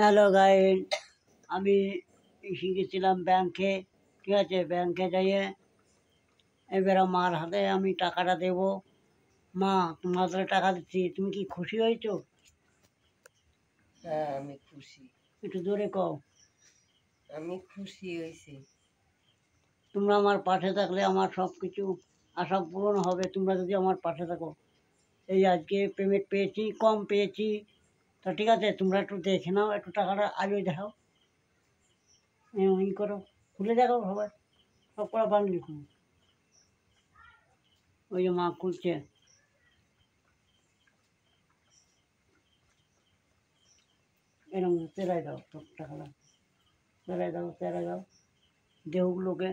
Hello guide, আমি শিখেছিলাম ব্যাংকে। ঠিক আছে, ব্যাংকে যাইয়ে এবার মার হাতে আমি টাকাটা দেব। মা, তোমার হাতে টাকা দিচ্ছি, তুমি কি খুশি হয়েছো? হ্যাঁ, আমি খুশি। একটু জোরে কও। আমি খুশি হয়েছি। তোমরা আমার পাশে থাকলে আমার সব কিছু আশা পূরণ হবে, তোমরা যদি আমার পাশে থাকো। এই আজকে পেমেন্ট পেয়েছি, কম পেয়েছি, তো ঠিক আছে, তোমরা একটু দেখে নাও, একটু টাকাটা আগে দেখাও। ই করো, খুলে দেখাও সবাই, সব করা বাংলি লিখুন। ওই যে মা খুলছে। এরকম তেরাই দাও সব টাকাটা, তেরাই দাও, তেরাই দাও। দেহগুলোকে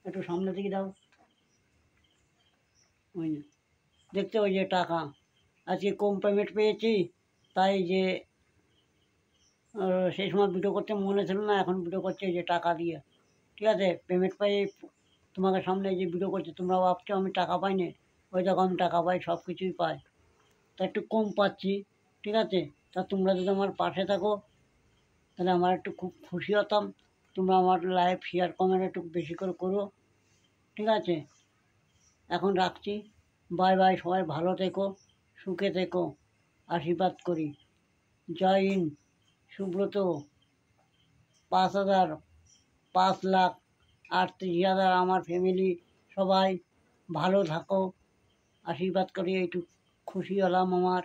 একটু সামনে থেকে দাও। ওই যে দেখতে, ওই যে টাকা আজকে কম পেমেন্ট পেয়েছি, তাই যে সেই সময় ভিডিও করতে মনে ছিল না, এখন ভিডিও করছে এই যে টাকা দিয়ে। ঠিক আছে, পেমেন্ট পাই তোমাকে সামনে যে ভিডিও করছে, তোমরা ভাবছো আমি টাকা পাই না, ওই দেখো আমি টাকা পাই, সব কিছুই পাই, তা একটু কম পাচ্ছি। ঠিক আছে, তা তোমরা যদি আমার পাশে থাকো তাহলে আমার একটু খুব খুশি হতাম। তোমরা আমার লাইভ শেয়ার কমেন্ট একটু বেশি করে করো। ঠিক আছে, এখন রাখছি। বাই বাই, সবাই ভালো থেকো, সুখে থেকো, আশীর্বাদ করি। জয় হিন্দ। সুব্রত 5,000, 5,38,000 আমার ফ্যামিলি, সবাই ভালো থাকো, আশীর্বাদ করি। একটু খুশি হলাম আমার।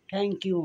Thank you.